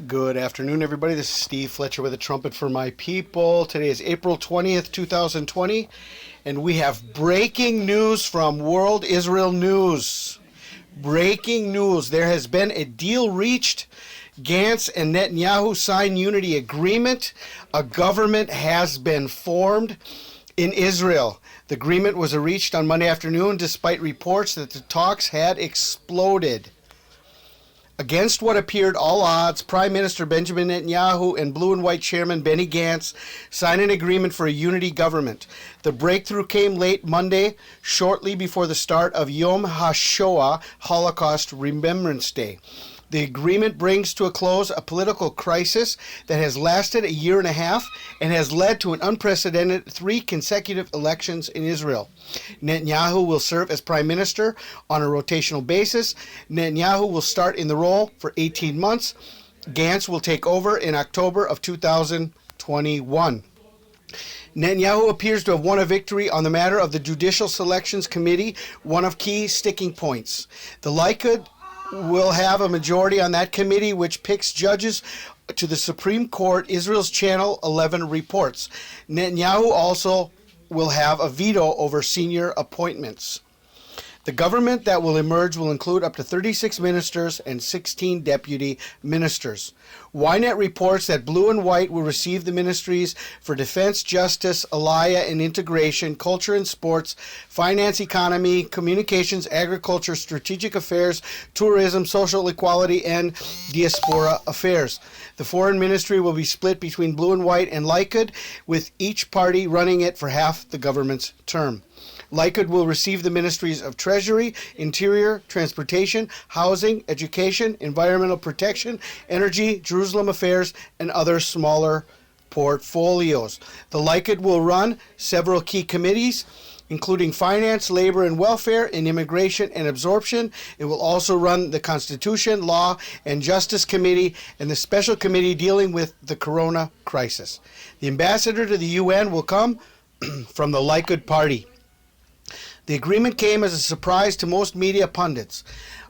Good afternoon, everybody. This is Steve Fletcher with a trumpet for my people. Today is April 20th, 2020, and we have breaking news from World Israel News. Breaking news. There has been a deal reached. Gantz and Netanyahu signed unity agreement. A government has been formed in Israel. The agreement was reached on Monday afternoon despite reports that the talks had exploded. Against what appeared all odds, Prime Minister Benjamin Netanyahu and Blue and White Chairman Benny Gantz signed an agreement for a unity government. The breakthrough came late Monday, shortly before the start of Yom HaShoah, Holocaust Remembrance Day. The agreement brings to a close a political crisis that has lasted a year and a half and has led to an unprecedented 3 consecutive elections in Israel. Netanyahu will serve as prime minister on a rotational basis. Netanyahu will start in the role for 18 months. Gantz will take over in October of 2021. Netanyahu appears to have won a victory on the matter of the Judicial Selections Committee, one of key sticking points. The Likud will have a majority on that committee, which picks judges to the Supreme Court, Israel's Channel 11 reports. Netanyahu also will have a veto over senior appointments. The government that will emerge will include up to 36 ministers and 16 deputy ministers. Ynet reports that Blue and White will receive the ministries for Defense, Justice, Aliyah and Integration, Culture and Sports, Finance, Economy, Communications, Agriculture, Strategic Affairs, Tourism, Social Equality, and Diaspora Affairs. The Foreign Ministry will be split between Blue and White and Likud, with each party running it for half the government's term. Likud will receive the ministries of Treasury, Interior, Transportation, Housing, Education, Environmental Protection, Energy, Jerusalem Affairs, and other smaller portfolios. The Likud will run several key committees, including Finance, Labor and Welfare, and Immigration and Absorption. It will also run the Constitution, Law, and Justice Committee and the Special Committee dealing with the Corona crisis. The ambassador to the UN will come from the Likud party. The agreement came as a surprise to most media pundits.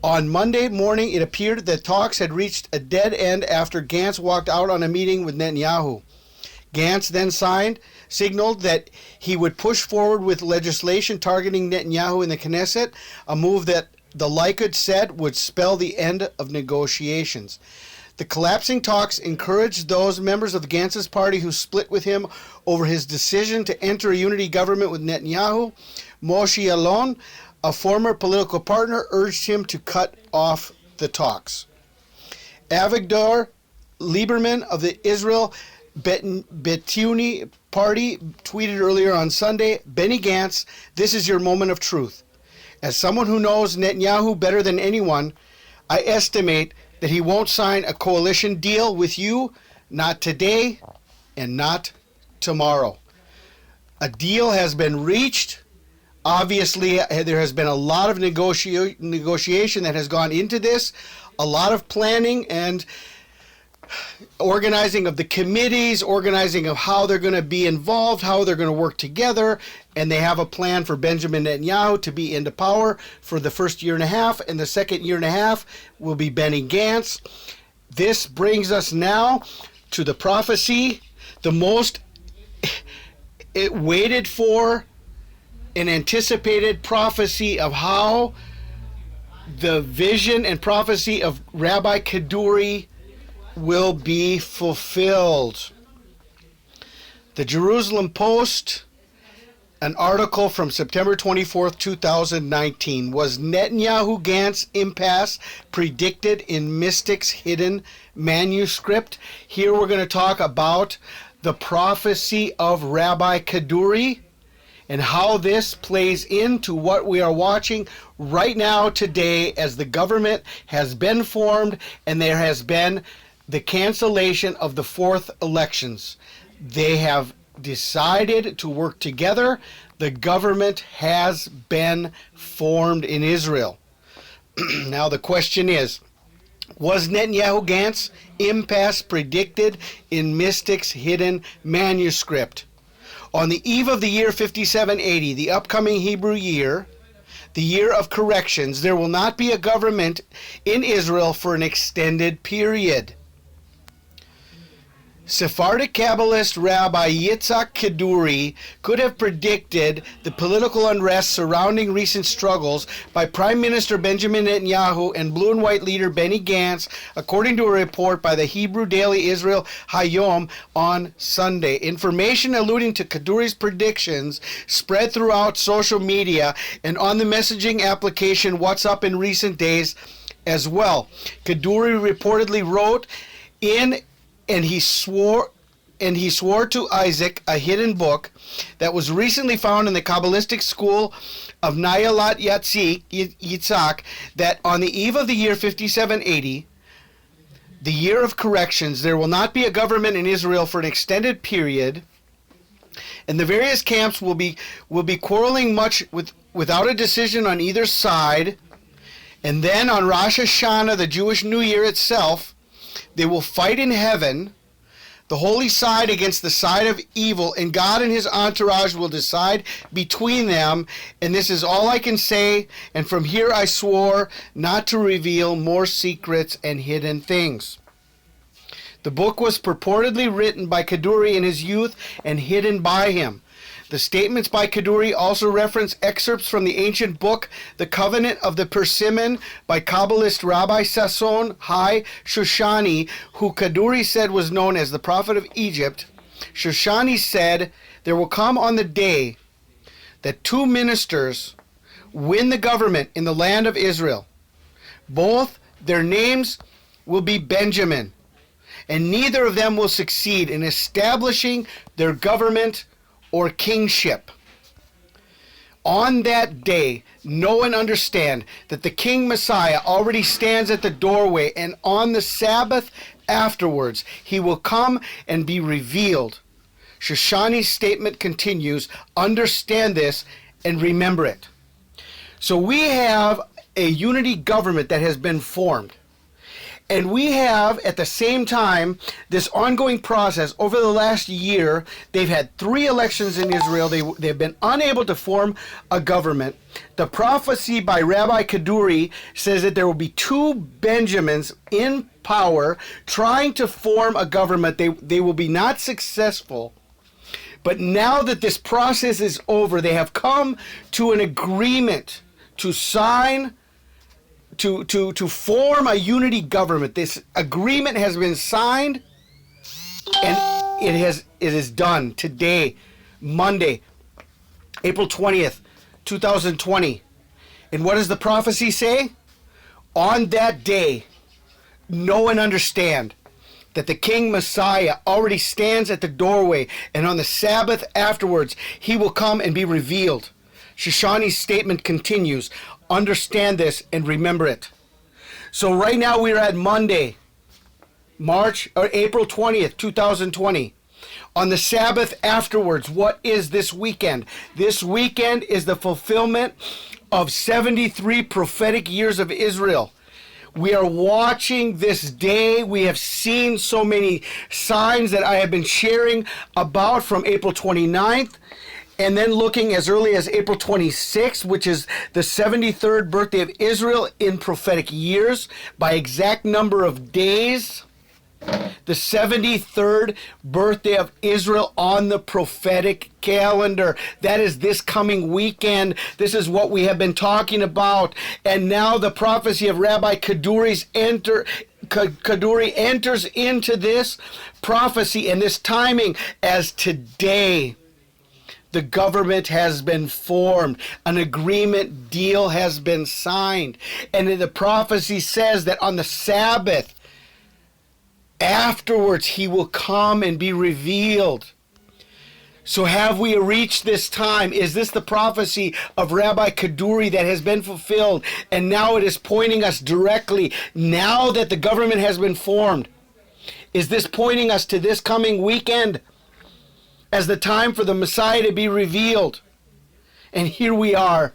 On Monday morning, it appeared that talks had reached a dead end after Gantz walked out on a meeting with Netanyahu. Gantz then signaled that he would push forward with legislation targeting Netanyahu in the Knesset, a move that the Likud said would spell the end of negotiations. The collapsing talks encouraged those members of Gantz's party who split with him over his decision to enter a unity government with Netanyahu. Moshe ELON, a former political partner, urged him to cut off the talks. Avigdor Lieberman of the Israel Beituni party tweeted earlier on Sunday, "Benny Gantz, this is your moment of truth. As someone who knows Netanyahu better than anyone, I estimate that he won't sign a coalition deal with you, not today and not tomorrow." A deal has been reached. Obviously, there has been a lot of negotiation that has gone into this, a lot of planning and organizing of the committees, organizing of how they're going to be involved, how they're going to work together, and they have a plan for Benjamin Netanyahu to be into power for the first year and a half, and the second year and a half will be Benny Gantz. This brings us now to the prophecy, the most waited for and anticipated prophecy of how the vision and prophecy of Rabbi Kaduri will be fulfilled. The Jerusalem Post, an article from September 24th, 2019. Was Netanyahu-Gantz impasse predicted in Mystic's hidden manuscript? Here we're going to talk about the prophecy of Rabbi Kaduri and how this plays into what we are watching right now today, as the government has been formed and there has been the cancellation of the 4th elections. They have decided to work together. The government has been formed in Israel. Now the question is, was Netanyahu-Gantz impasse predicted in Mystic's hidden manuscript? On the eve of the year 5780, the upcoming Hebrew year, the year of corrections, there will not be a government in Israel for an extended period. Sephardic Kabbalist Rabbi Yitzhak Kaduri could have predicted the political unrest surrounding recent struggles by Prime Minister Benjamin Netanyahu and blue and white leader Benny Gantz, according to a report by the Hebrew daily Israel Hayom on Sunday. Information alluding to Kaduri's predictions spread throughout social media and on the messaging application WhatsApp in recent days as well. Kaduri reportedly wrote and he swore to Isaac, a hidden book that was recently found in the Kabbalistic school of Nayalat Yitzhak, that on the eve of the year 5780, the year of corrections, there will not be a government in Israel for an extended period, and the various camps will be quarreling much without a decision on either side. And then on Rosh Hashanah, the Jewish New Year itself, they will fight in heaven, the holy side against the side of evil, and God and his entourage will decide between them. And this is all I can say, and from here I swore not to reveal more secrets and hidden things. The book was purportedly written by Kaduri in his youth and hidden by him. The statements by Kaduri also reference excerpts from the ancient book, The Covenant of the Persimmon, by Kabbalist Rabbi Sasson Hai Shoshani, who Kaduri said was known as the prophet of Egypt. Shoshani said, there will come on the day that two ministers win the government in the land of Israel. Both their names will be Benjamin, and neither of them will succeed in establishing their government or kingship. On that day, know and understand that the King Messiah already stands at the doorway, and on the Sabbath afterwards, he will come and be revealed. Shoshani's statement continues, understand this and remember it. So we have a unity government that has been formed. And we have, at the same time, this ongoing process. Over the last year, they've had 3 elections in Israel. They've been unable to form a government. The prophecy by Rabbi Kaduri says that there will be 2 Benjamins in power trying to form a government. They will be not successful. But now that this process is over, they have come to an agreement to sign to form a unity government. This agreement has been signed, and it is done today, Monday, April 20th, 2020. And what does the prophecy say? On that day, know and understand that the King Messiah already stands at the doorway, and on the Sabbath afterwards, he will come and be revealed. Shoshani's statement continues, understand this and remember it. So right now we are at Monday, April 20th, 2020. On the Sabbath afterwards, what is this weekend? This weekend is the fulfillment of 73 prophetic years of Israel. We are watching this day. We have seen so many signs that I have been sharing about from April 29th. And then looking as early as April 26th, which is the 73rd birthday of Israel in prophetic years, by exact number of days. The 73rd birthday of Israel on the prophetic calendar. That is this coming weekend. This is what we have been talking about. And now the prophecy of Rabbi Kaduri enters into this prophecy and this timing as today. The government has been formed. An agreement deal has been signed. And the prophecy says that on the Sabbath, afterwards, he will come and be revealed. So have we reached this time? Is this the prophecy of Rabbi Kaduri that has been fulfilled? And now it is pointing us directly, now that the government has been formed. Is this pointing us to this coming weekend as the time for the Messiah to be revealed? And here we are.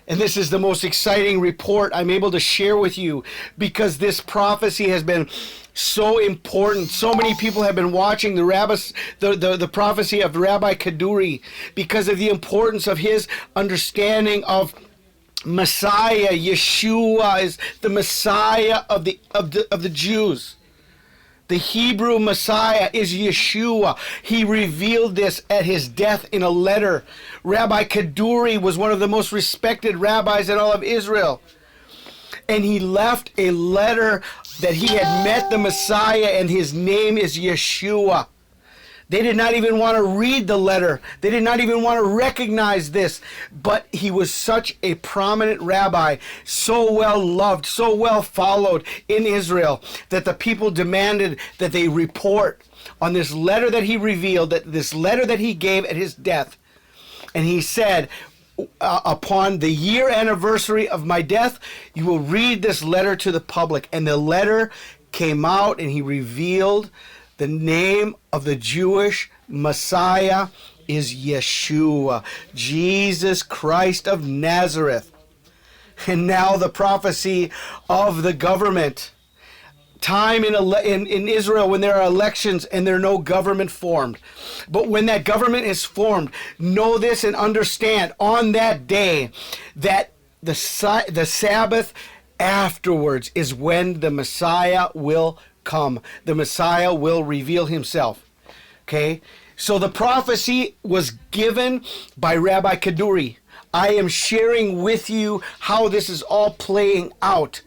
And this is the most exciting report I'm able to share with you, because this prophecy has been so important. So many people have been watching the prophecy of Rabbi Kaduri because of the importance of his understanding of Messiah. Yeshua is the Messiah of the Jews. The Hebrew Messiah is Yeshua. He revealed this at his death in a letter. Rabbi Kaduri was one of the most respected rabbis in all of Israel. And he left a letter that he had met the Messiah and his name is Yeshua. They did not even want to read the letter. They did not even want to recognize this. But he was such a prominent rabbi, so well loved, so well followed in Israel, that the people demanded that they report on this letter that he revealed, that this letter that he gave at his death. And he said, upon the year anniversary of my death, you will read this letter to the public. And the letter came out and he revealed the name of the Jewish Messiah is Yeshua, Jesus Christ of Nazareth. And now the prophecy of the government. Time in Israel when there are elections and there are no government formed. But when that government is formed, know this and understand on that day that the Sabbath afterwards is when the Messiah will come. The Messiah will reveal himself. Okay? So the prophecy was given by Rabbi Kaduri. I am sharing with you how this is all playing out.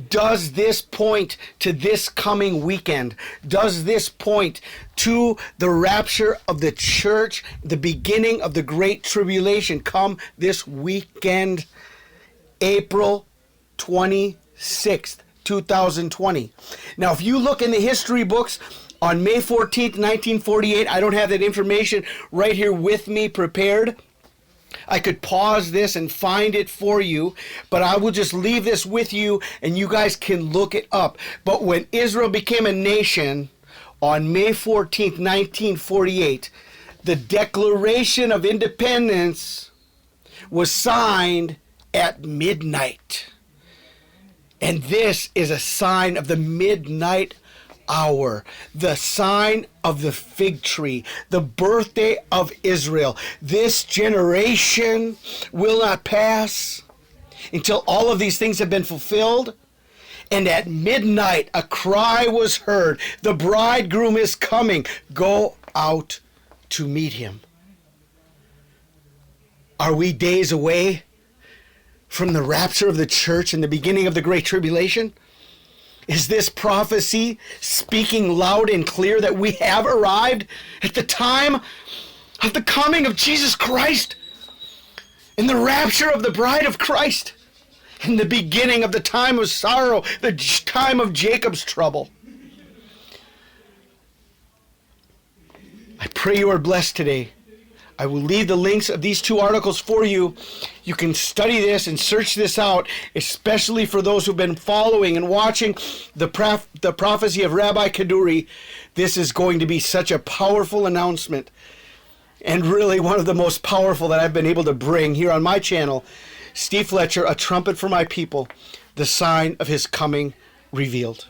Does this point to this coming weekend? Does this point to the rapture of the church, the beginning of the Great Tribulation come this weekend, April 26th, 2020? Now, if you look in the history books, on May 14th, 1948, I don't have that information right here with me prepared. I could pause this and find it for you, but I will just leave this with you and you guys can look it up. But when Israel became a nation on May 14th, 1948, the Declaration of Independence was signed at midnight. And this is a sign of the midnight hour, the sign of the fig tree, the birthday of Israel. This generation will not pass until all of these things have been fulfilled. And at midnight, a cry was heard, the bridegroom is coming, go out to meet him. Are we days away from the rapture of the church and the beginning of the Great Tribulation? Is this prophecy speaking loud and clear that we have arrived at the time of the coming of Jesus Christ and the rapture of the bride of Christ and the beginning of the time of sorrow, the time of Jacob's trouble? I pray you are blessed today. I will leave the links of these two articles for you. You can study this and search this out, especially for those who've been following and watching the prophecy of Rabbi Kaduri. This is going to be such a powerful announcement, and really one of the most powerful that I've been able to bring here on my channel. Steve Fletcher, A Trumpet for My People, the sign of his coming revealed.